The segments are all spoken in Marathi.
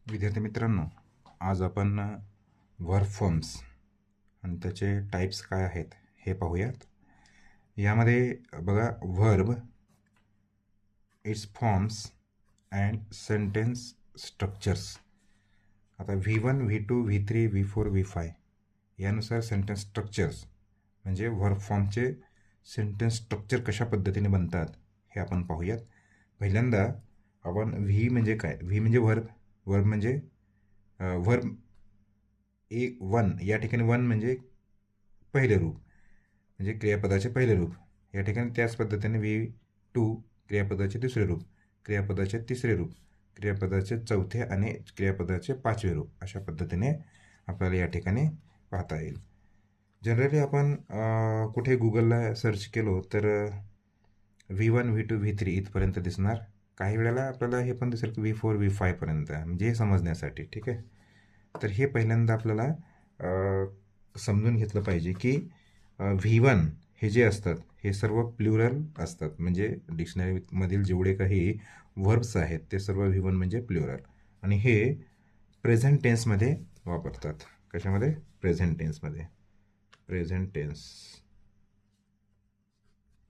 विद्यार्थी मित्रांनो, आज आपण वर्ब फॉर्म्स आणि त्याचे टाईप्स काय आहेत हे पाहूयात. यामध्ये बघा, verb, it's forms and sentence structures. आता V1, V2, V3, V4, V5 यानुसार सेंटेन्स स्ट्रक्चर्स म्हणजे वर्ब फॉर्मचे सेंटेन्स स्ट्रक्चर कशा पद्धतीने बनतात हे आपण पाहूयात. पहिल्यांदा आपण व्ही म्हणजे काय, व्ही म्हणजे वर्ब, वर्ब म्हणजे वर्ब वन. या ठिकाणी वन म्हणजे पहिले रूप, म्हणजे क्रियापदाचे पहिले रूप. या ठिकाणी त्याच पद्धतीने V2 क्रियापदाचे दुसरे रूप, क्रियापदाचे तिसरे रूप, क्रियापदाचे चौथे आणि क्रियापदाचे पाचवे रूप. अशा पद्धतीने आपल्याला या ठिकाणी पाहता येईल. जनरली आपण कुठे गुगलला सर्च केलो तर V1, V2, V3 इथपर्यंत दिसणार. काही वेळेला आपल्याला हे पण दिसेल की V4, V5 पर्यंत, म्हणजे हे समजण्यासाठी. ठीक आहे. तर हे पहिल्यांदा आपल्याला समजून घेतलं पाहिजे की V1 हे जे असतात हे सर्व प्लुरल असतात. म्हणजे डिक्शनरीमधील जेवढे काही वर्ब्स आहेत ते सर्व V1 म्हणजे प्लुरल, आणि हे प्रेझेंट टेन्समध्ये वापरतात. कशामध्ये? प्रेझेंट टेन्समध्ये.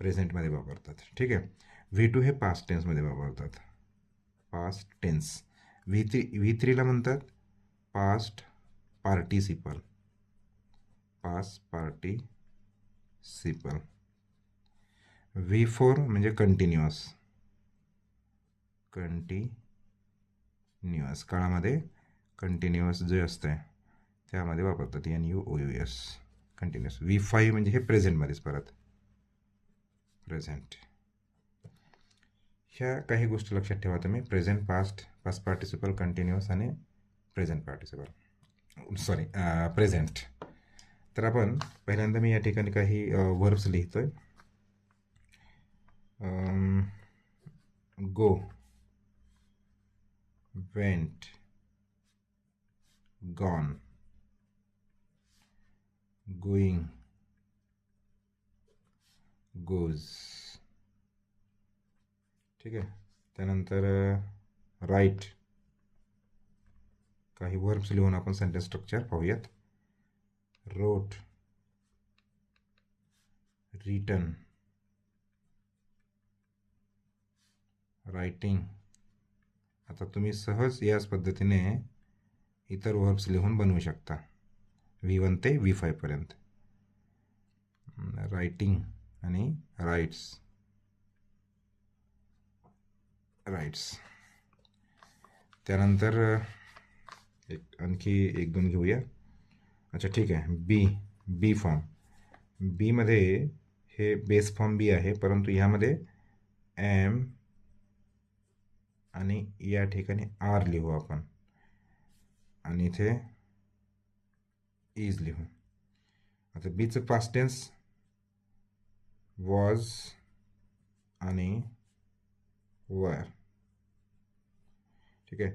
प्रेझेंटमध्ये वापरतात. ठीक आहे. V2 हे पास्ट टेन्समध्ये वापरतात, पास्ट टेन्स. V3ला म्हणतात past participle, past participle. V4 म्हणजे कंटिन्युअस, काळामध्ये कंटिन्युअस जे असतं त्यामध्ये वापरतात, NUOUS, कंटिन्युअस. V5 म्हणजे हे प्रेझेंटमध्येच, परत प्रेझेंट. ह्या काही गोष्टी लक्षात ठेवा तुम्ही. Present, past, past participle, continuous आणि प्रेझेंट पार्टिसिपल, प्रेझेंट. तर आपण पहिल्यांदा मी या ठिकाणी काही वर्ब्स लिहितोय. गो, वेंट, गॉन, गोइंग, गोज. ठीक आहे. त्यानंतर राईट. काही वर्ब्स लिहून आपण सेंटेन्स स्ट्रक्चर पाहूयात. रोट, रिटन, रायटिंग. आता तुम्ही सहज याच पद्धतीने इतर वर्ब्स लिहून बनवू शकता, V1 ते V5 पर्यंत. रायटिंग आणि राईट्स, त्यानंतर आणखी एक दोन घेऊया. अच्छा, ठीक आहे. बी फॉर्म. बीमध्ये हे बेस फॉर्म बी आहे, परंतु ह्यामध्ये एम आणि या ठिकाणी आर लिहू आपण, आणि इथे इज लिहू. आता बीचं पास्ट टेन्स वॉज आणि वर. ठीक आहे.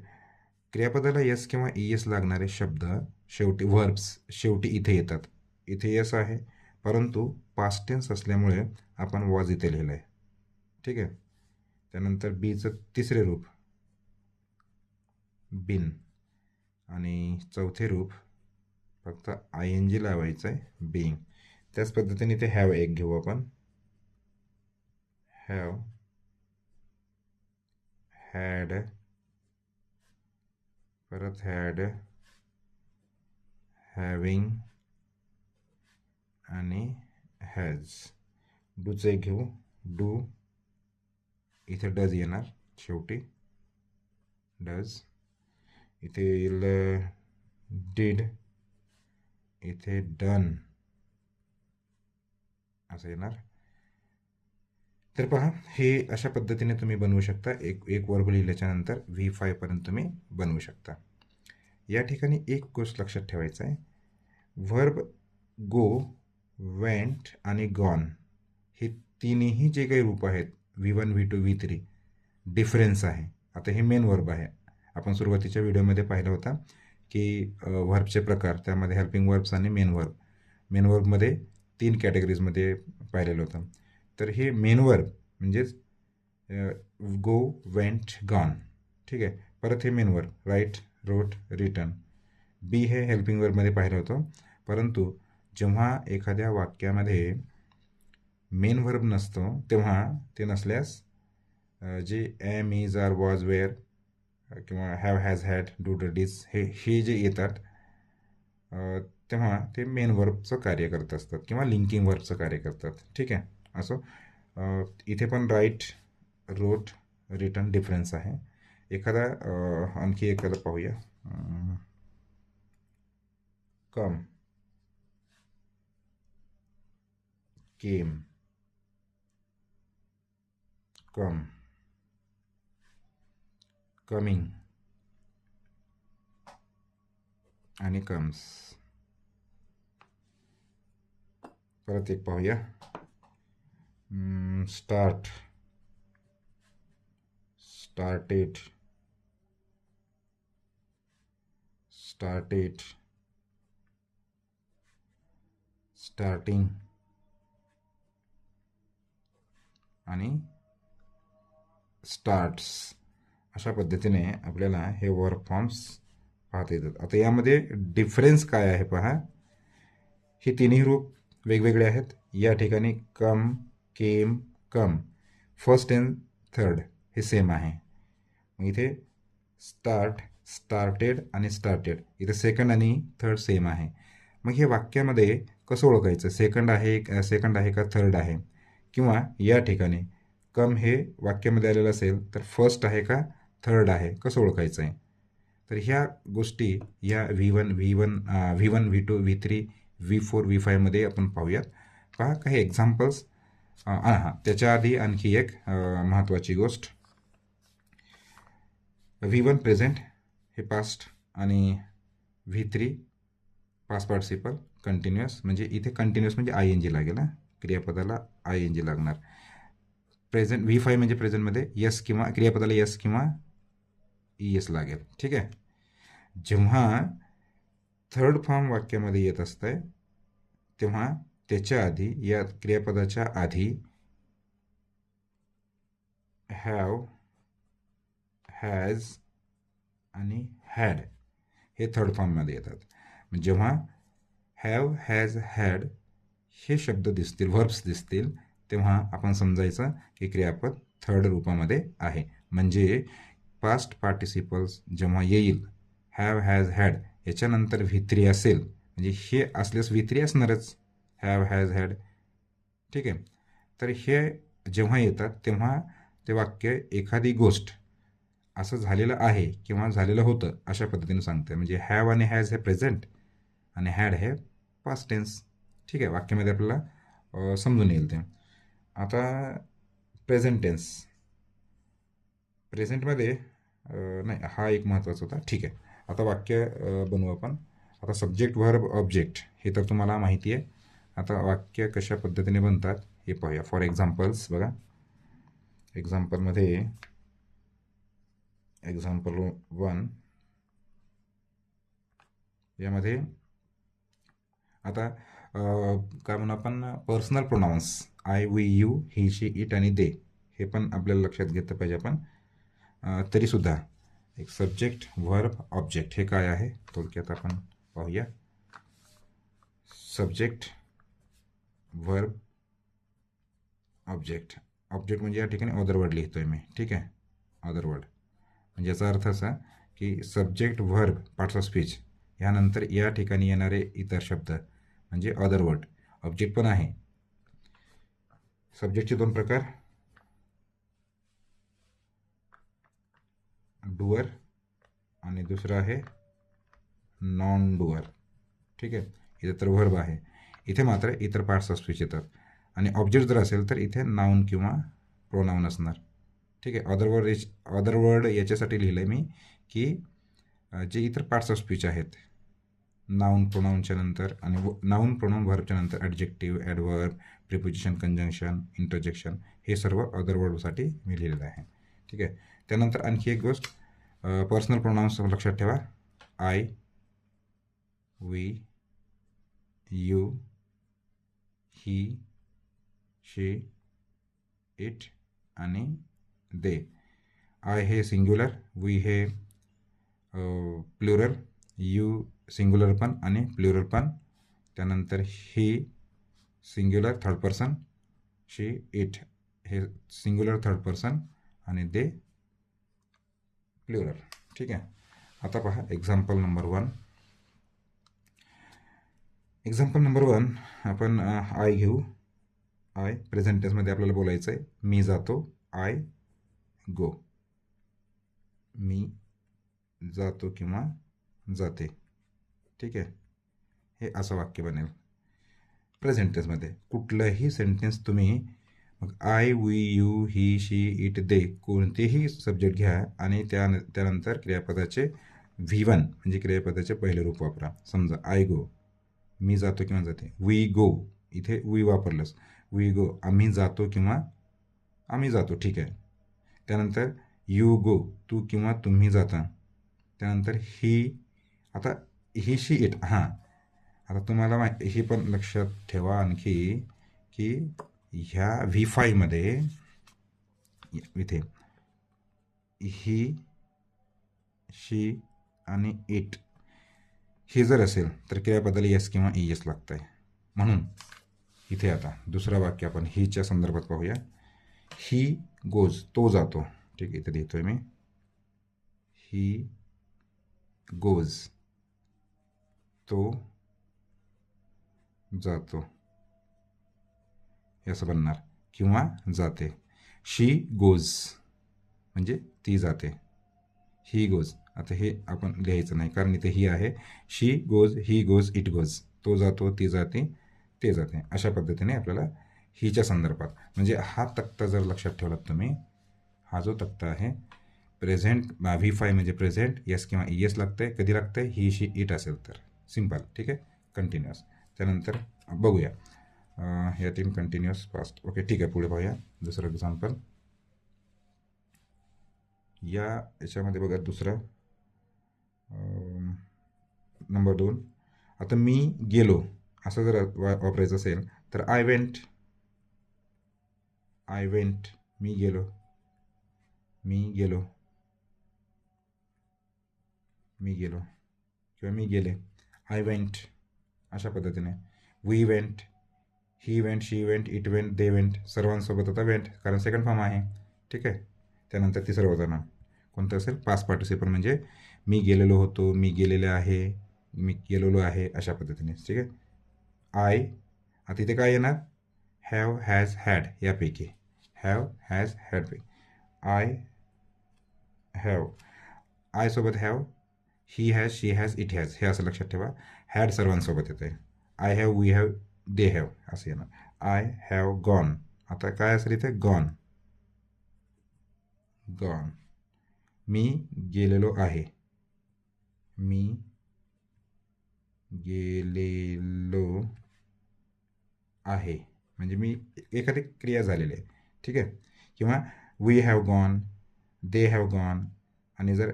क्रियापदाला यस किंवा ES लागणारे शब्द शेवटी, वर्ब्स शेवटी इथे येतात. इथे यस आहे, परंतु पास्ट टेन्स असल्यामुळे आपण वॉज इथे लिहिलं आहे. ठीक आहे. त्यानंतर बीचं तिसरे रूप बिन, आणि चौथे रूप फक्त ING लावायचं आहे, बीइंग. त्याच पद्धतीने ते हॅव एक घेऊ आपण. हॅव, हॅड, परत हॅड, हॅविंग आणि हॅज. डूचं एक घेऊ. डू, इथे डज येणार शेवटी, डज. इथे येईल डिड, इथे डन असं येणार. तर पहा, हे अशा पद्धतीने तुम्ही बनवू शकता. एक वर्ब लिहिल्याच्यानंतर V5 पर्यंत तुम्ही बनवू शकता. या ठिकाणी एक गोष्ट लक्षात ठेवायचं आहे. वर्ब गो, वेंट आणि गॉन हे तिन्ही जे काही रूप आहेत, V1, V2, V3, डिफरन्स आहे. आता हे मेन वर्ब आहे. आपण सुरुवातीच्या व्हिडिओमध्ये पाहिलं होता की वर्बचे प्रकार, त्यामध्ये हेल्पिंग वर्ब्स आणि मेन वर्ब. मेन वर्बमध्ये 3 कॅटेगरीजमध्ये पाहिलेलं होतं. तर हे मेन वर्ब म्हणजेच गो, वेंट, गॉन. ठीक आहे. परत हे मेन वर्ब राईट, रोट रिटन. बी हे हेल्पिंग वर्बमध्ये पाहिलं होतं, परंतु जेव्हा एखाद्या वाक्यामध्ये मेन वर्ब नसतो तेव्हा ते नसल्यास जे am is are was were किंवा have has had do does हे जे येतात तेव्हा ते मेन वर्बचं कार्य करत असतात किंवा लिंकिंग वर्बचं कार्य करतात. ठीक आहे. असो, इथे पण राईट, रोट, रिटन डिफरन्स आहे. एखादा आणखी एखादा पाहूया. कम, केम, कम, कमिंग आणि कम्स. परत एक पाहूया. स्टार्ट, स्टार्टेड, स्टार्टेड, स्टार्टिंग आणि स्टार्ट्स. अशा पद्धतीने आपल्याला हे वर्ब फॉर्म्स पाहता येतात. आता यामध्ये डिफरन्स काय आहे पहा. ही तिन्ही रूप वेगवेगळे आहेत. या ठिकाणी कम, केम, कम, फर्स्ट अँड थर्ड हे सेम आहे. मग इथे स्टार्ट, स्टार्टेड आणि स्टार्टेड, इथे सेकंड आणि थर्ड सेम आहे. मग हे वाक्यामध्ये कसं ओळखायचं, सेकंड आहे का थर्ड आहे, किंवा या ठिकाणी कम हे वाक्यामध्ये आलेलं असेल तर फर्स्ट आहे का थर्ड आहे, कसं ओळखायचं आहे. तर ह्या गोष्टी या V1, V2, V3, V4, V5मध्ये आपण पाहूयात. पहा काही एक्झाम्पल्स. हां, त्याच्या आधी आणखी एक महत्त्वाची गोष्ट. V1 प्रेझेंट हे पास्ट आणि V3 पास्ट पार्टिसिपल कंटिन्युअस, म्हणजे इथे कंटिन्युअस म्हणजे ING लागेल. क्रियापदाला ING लागणार. प्रेझेंट V5 म्हणजे प्रेझेंटमध्ये यस किंवा क्रियापदाला यस किंवा ES लागेल. ठीक आहे. जेव्हा थर्ड फॉर्म वाक्यामध्ये येत असतंय तेव्हा त्याच्या आधी, या क्रियापदाच्या आधी हॅव, हॅज आणि हॅड हे थर्ड फॉर्ममध्ये येतात. जेव्हा हॅव, हॅज, हॅड हे शब्द दिसतील, व्हर्ब्स दिसतील, तेव्हा आपण समजायचं की क्रियापद थर्ड रूपामध्ये आहे. म्हणजे पास्ट पार्टिसिपल्स जेव्हा येईल हॅव, हॅज, हॅड याच्यानंतर V3 असेल, म्हणजे हे असल्यास V3 असणारच, हॅव, हॅज, हॅड. ठीक आहे. तर हे जेव्हा येतात तेव्हा ते वाक्य एखादी गोष्ट असं झालेलं आहे किंवा झालेलं होतं अशा पद्धतीने सांगते. म्हणजे हॅव आणि हॅज हे प्रेझेंट आणि हॅड हे पास्ट टेन्स. ठीक आहे. वाक्यामध्ये आपल्याला समजून येईल ते. आता प्रेझेंट टेन्स, प्रेझेंटमध्ये नाही, हा एक महत्त्वाचा होता. ठीक आहे. आता वाक्य बनवू आपण. आता सब्जेक्ट, व्हर्ब, ऑब्जेक्ट हे तर तुम्हाला माहिती आहे. आता वाक्य कशा पद्धतीने बनतात हे पाहूया. फॉर एक्झाम्पल्स बघा. एक्झाम्पलमध्ये एक्झाम्पल 1 यामध्ये आता काय म्हणू आपण, personal pronouns I, we, you, he, she, it आणि दे हे पण आपल्याला लक्षात घेतलं पाहिजे आपण. तरीसुद्धा एक सब्जेक्ट, व्हर्ब, ऑब्जेक्ट हे काय आहे थोडक्यात आपण पाहूया. Subject, verb, object. ऑब्जेक्ट म्हणजे या ठिकाणी अदर वर्ड लिहितोय मी. ठीक आहे. अदर वर्ड म्हणजे याचा अर्थ असा की subject, verb, parts of speech यानंतर या ठिकाणी येणारे इतर शब्द म्हणजे अदर वर्ड. ऑब्जेक्ट पण आहे. सब्जेक्टचे दोन प्रकार, डुअर आणि दुसरं आहे नॉन डुअर. ठीक आहे. इथे तर व्हर्ब आहे, इथे मात्र इतर पार्ट्स ऑफ स्पीच येतात. आणि ऑब्जेक्ट जर असेल तर इथे नाऊन किंवा प्रोनाऊन असणार. ठीक आहे. अदर वर्ड याच्यासाठी लिहिलं आहे मी की जे इतर पार्ट्स ऑफ स्पीच आहेत, नाऊन प्रोनाऊनच्या नंतर आणि नाऊन प्रोनाऊन व्हर्बच्या नंतर adjective, adverb, preposition, conjunction, interjection हे सर्व अदर वर्डसाठी मी लिहिलेलं आहे. ठीक आहे. त्यानंतर आणखी एक गोष्ट, पर्सनल प्रोनाऊन्स लक्षात ठेवा. I, we, you, he, she, it आणि दे. आय हे सिंग्युलर, वी हे प्लुरल, यू सिंग्युलर पण आणि प्लुरल पण. त्यानंतर he singular third person, she it हे सिंग्युलर थर्ड पर्सन आणि दे प्लुरल. ठीक आहे. आता पहा एक्झाम्पल नंबर 1. एक्झाम्पल नंबर 1 आपण आय घेऊ. आय प्रेझेंट टेन्समध्ये आपल्याला बोलायचं आहे. मी जातो, आय गो. मी जातो किंवा जाते. ठीक आहे. हे असं वाक्य बनेल प्रेझेंट टेन्समध्ये. कुठलंही सेंटेन्स तुम्ही मग I, we, you, he, she, it, they कोणतेही सब्जेक्ट घ्या आणि त्यानंतर क्रियापदाचे V1 म्हणजे क्रियापदाचे पहिले रूप वापरा. समजा आय गो, मी जातो किंवा जाते. वी गो, इथे वी वापरलंस. वी गो, आम्ही जातो किंवा आम्ही जातो. ठीक आहे. त्यानंतर यू गो, तू किंवा तुम्ही जाता. त्यानंतर ही, आता ही, शी, इट. हां, आता तुम्हाला ही पण लक्षात ठेवा आणखी की ह्या V5मध्ये इथे ही, शी आणि इट हे जर असेल तर क्रियापदाला येस किंवा ES लागतं आहे. म्हणून इथे आता दुसरं वाक्य आपण हीच्या संदर्भात पाहूया. ही गोज, तो जातो. ठीक आहे, इथे लिहितोय मी. ही गोज, तो जातो. हे असं बनणार. किंवा जाते. शी गोज म्हणजे ती जाते. ही गोज, आता हे आपण लिहायचं नाही कारण इथे ही आहे. She goes, he goes, it goes. तो जातो, ती जाते, ते जाते. अशा पद्धतीने आपल्याला हीच्या संदर्भात म्हणजे हा तक्ता जर लक्षात ठेवलात तुम्ही, हा जो तक्ता आहे प्रेझेंट V5 म्हणजे प्रेझेंट येस किंवा ES लागतंय. कधी लागतंय? ही, शी, इट असेल तर. सिम्पल. ठीक आहे. कंटिन्युअस. त्यानंतर बघूया ह्या 3 कंटिन्युअस पास्ट. ओके, ठीक आहे. पुढे पाहूया दुसरं एक्झाम्पल. याच्यामध्ये बघा दुसरं नंबर 2. आता मी गेलो असं जर वापरायचं असेल तर आय वेंट. आय वेंट, मी गेलो. मी गेलो, मी गेलो किंवा मी गेले. आय वेंट अशा पद्धतीने. We went, he went, she went, it went, they went. सर्वांसोबत आता वेंट कारण सेकंड फॉर्म आहे. ठीक आहे. त्यानंतर तिसरं उदाहरण कोणतं असेल? पास्ट पार्टिसिपल म्हणजे मी गेलेलो होतो, मी गेलेले आहे, मी गेलेलो आहे अशा पद्धतीने. ठीक आहे. आय, आता इथे काय येणार? हॅव, हॅज, हॅड यापैकी. हॅव, हॅज, हॅड पैकी. आय हॅव, आय सोबत have, he has, she has, it has हे असं लक्षात ठेवा. हॅड सर्वांसोबत येतं आहे. I have, we have, they have असं येणार. आय हॅव गॉन, आता काय असेल इथे? गॉन. गॉन. मी गेलेलो आहे. मी गेलेलो आहे म्हणजे मी एखादी क्रिया झालेली आहे. ठीक आहे. किंवा we have gone, they have gone. आणि जर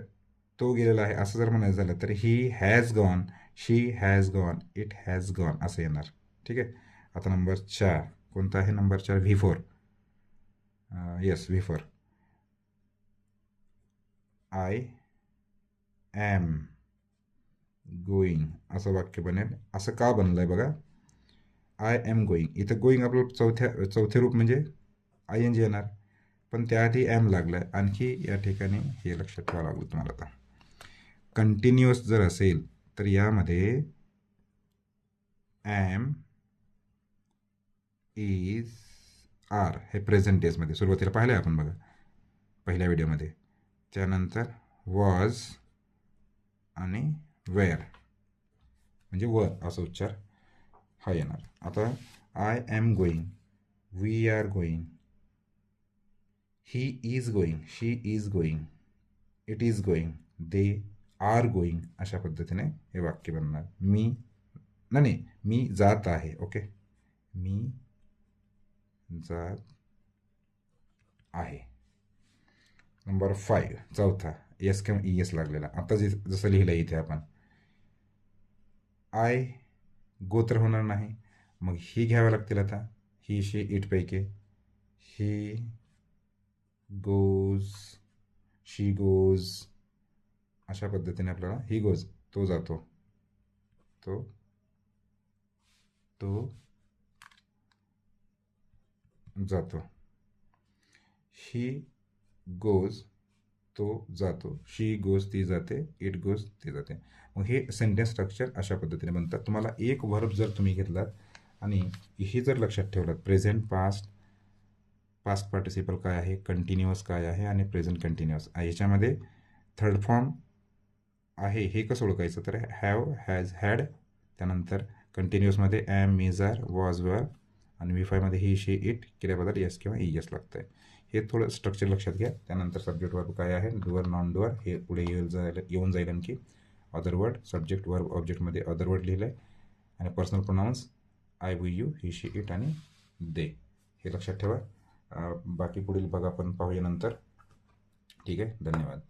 तो गेलेला आहे असं जर म्हणायचं झालं तर he has gone, she has gone, it has gone असं येणार. ठीक आहे. आता नंबर 4 कोणता आहे? Number 4 V4. Yes, V4. I am going असं वाक्य बनेल. असं का बनलं आहे बघा. आय एम गोईंग, इथं गोईंग आपलं चौथे रूप म्हणजे ING येणार. पण त्याआधी ॲम लागलं आहे. आणखी या ठिकाणी हे लक्षात ठेवावं लागलं तुम्हाला. आता कंटिन्युअस जर असेल तर यामध्ये ॲम, इज, आर हे प्रेझेंट टेन्समध्ये सुरुवातीला पाहिलं आहे आपण बघा पहिल्या व्हिडिओमध्ये. त्यानंतर वॉज आणि वेअर म्हणजे वर असा उच्चार हा येणार. आता I am going, we are going, he is going, she is going, it is going, they are going अशा पद्धतीने हे वाक्य बनणार. नाही, मी जात आहे. ओके, मी जात आहे. नंबर 5 चौथा एस किंवा ES लागलेला. आता जसं लिहिलं इथे आपण आय गो तर होणार नाही. मग ही घ्यावं लागतील आता. ही, शी, इट पैकी. ही गोज, शी गोज, अशा पद्धतीने आपल्याला ही गोज, तो जातो, तो जातो, ही गोज, तो जातो, शी गोज, ती जाते, इट गोज, ती जाते. मग हे सेंटेन्स स्ट्रक्चर अशा पद्धतीने बनतात. तुम्हाला एक व्हर्ब जर तुम्ही घेतलात आणि ही जर लक्षात ठेवलात, प्रेझेंट, पास्ट, पास्ट पार्टिसिपल काय आहे, कंटिन्युअस काय आहे आणि प्रेझेंट कंटिन्युअस, याच्यामध्ये थर्ड फॉर्म आहे हे कसं ओळखायचं, तर हॅव, हॅज, हॅड, त्यानंतर कंटिन्युअसमध्ये ॲम, मीज, आर, वॉज, वर, आणि V5 मध्ये ही, शी, इट, क्रियापदात येस किंवा ES लागतं आहे. हे थोडं स्ट्रक्चर लक्षात घ्या. त्यानंतर सब्जेक्ट वर्ब काय आहे, डुअर, नॉन डुअर, हे पुढे येऊन जाईल आणखी. अदर वर्ड, सब्जेक्ट वर्ब ऑब्जेक्टमध्ये अदर वर्ड लिहिलं आहे, आणि personal pronouns I, we, you, he, she, it आणि दे, हे लक्षात ठेवा. बाकी पुढील भाग आपण पाहूया नंतर. ठीक आहे, धन्यवाद.